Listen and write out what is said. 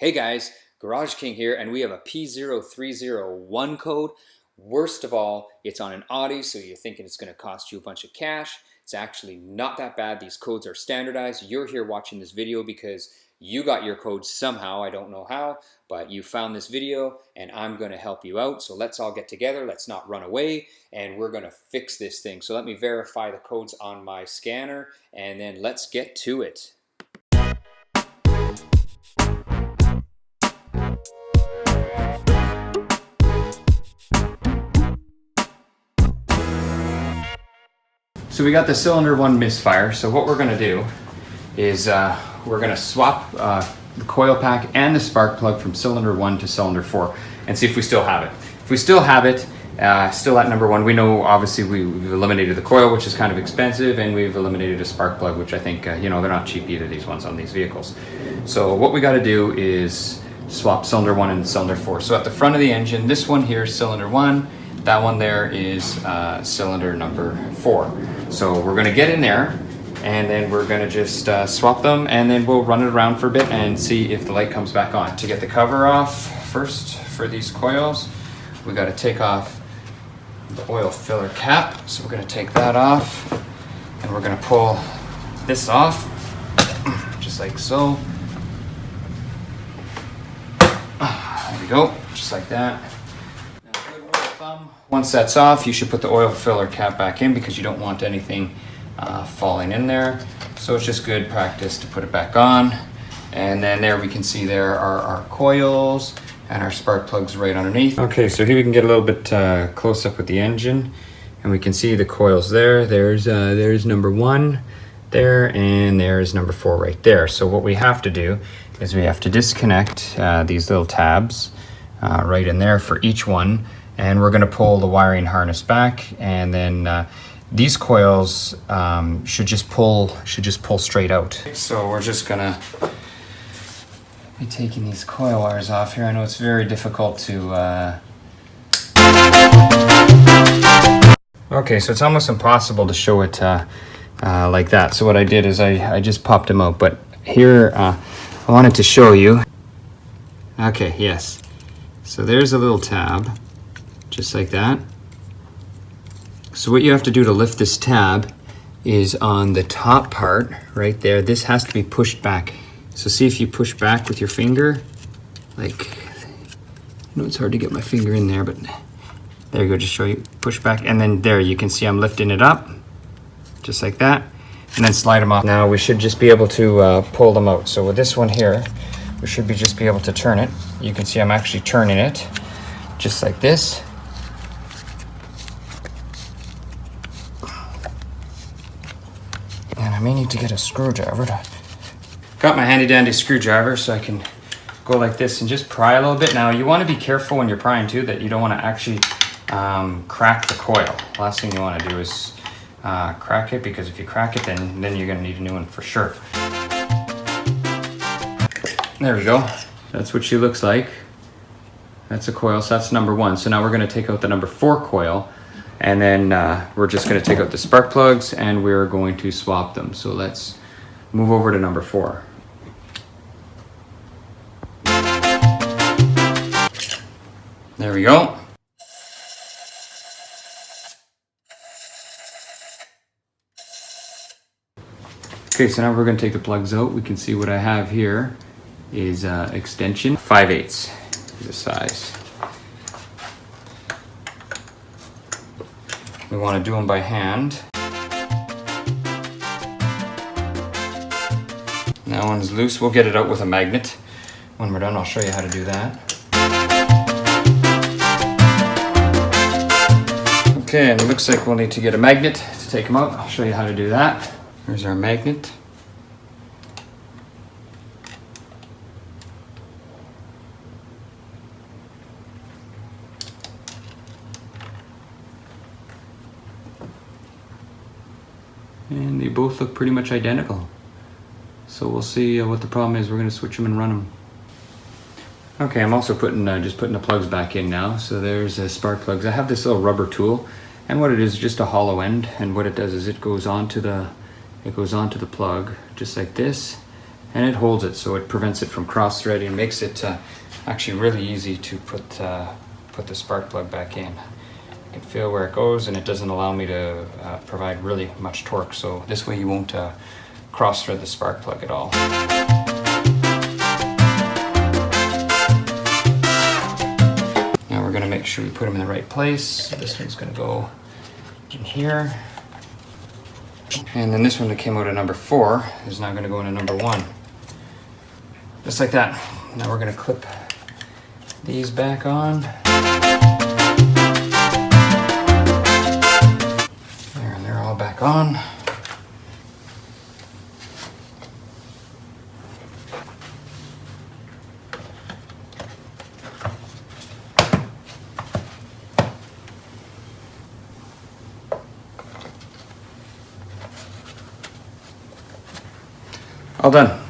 Hey guys, GarageKing here, and we have a P0301 code. Worst of all, it's on an Audi, so you're thinking it's going to cost you a bunch of cash. It's actually not that bad. These codes are standardized. You're here watching this video because you got your code somehow. I don't know how, but you found this video, and I'm going to help you out. So let's all get together. Let's not run away, and we're going to fix this thing. So let me verify the codes on my scanner, and then let's get to it. So we got the cylinder 1 misfire. So what we're going to do is we're going to swap the coil pack and the spark plug from cylinder 1 to cylinder 4 and see if we still have it. If we still have it, still at number 1, we know obviously we've eliminated the coil, which is kind of expensive, and we've eliminated a spark plug, which I think, you know, they're not cheap either, these ones on these vehicles. So what we got to do is swap cylinder 1 and cylinder 4. So at the front of the engine, this one here is cylinder 1. That one there is cylinder number 4. So we're going to get in there, and then we're going to just swap them, and then we'll run it around for a bit and see if the light comes back on. To get the cover off first for these coils, we got to take off the oil filler cap. So we're going to take that off, and we're going to pull this off, just like so. There we go, just like that. Once that's off, you should put the oil filler cap back in because you don't want anything falling in there. So it's just good practice to put it back on. And then there we can see there are our coils and our spark plugs right underneath. Okay, so here we can get a little bit close up with the engine, and we can see the coils there. There's number 1 there, and there's number 4 right there. So what we have to do is we have to disconnect these little tabs right in there for each one. And we're going to pull the wiring harness back, and then these coils should just pull straight out. So we're just gonna be taking these coil wires off here. I know it's very difficult to. Okay, so it's almost impossible to show it like that. So what I did is I just popped them out. But here I wanted to show you. Okay, yes. So there's a little tab. Just like that. So what you have to do to lift this tab is on the top part right there. This has to be pushed back. So see if you push back with your finger, like, I know it's hard to get my finger in there, but there you go, just show you, push back, and then there you can see I'm lifting it up, just like that, and then slide them off. Now we should just be able to pull them out. So with this one here, we should just be able to turn it. You can see I'm actually turning it, just like this. And I may need to get a screwdriver. Got my handy dandy screwdriver so I can go like this and just pry a little bit. Now you want to be careful when you're prying too, that you don't want to actually crack the coil. Last thing you want to do is crack it, because if you crack it, then you're going to need a new one for sure. There we go. That's what she looks like. That's a coil, so that's number 1. So now we're going to take out the number 4 coil. And then we're just going to take out the spark plugs, and we're going to swap them. So let's move over to number 4. There we go. Okay, so now we're going to take the plugs out. We can see what I have here is extension 5/8 is the size. We want to do them by hand. That one's loose. We'll get it out with a magnet. When we're done, I'll show you how to do that. Okay, and it looks like we'll need to get a magnet to take them out. I'll show you how to do that. Here's our magnet. And they both look pretty much identical. So we'll see what the problem is. We're going to switch them and run them. Okay, I'm also putting the plugs back in now. So there's spark plugs. I have this little rubber tool, and what it is just a hollow end. And what it does is it goes onto the plug just like this, and it holds it, so it prevents it from cross-threading and makes it actually really easy to put the spark plug back in. You can feel where it goes, and it doesn't allow me to provide really much torque, so this way you won't cross-thread the spark plug at all. Now we're going to make sure we put them in the right place. So this one's going to go in here, and then this one that came out of number 4 is now going to go into number 1. Just like that. Now we're going to clip these back on. There, and they're all back on. All done.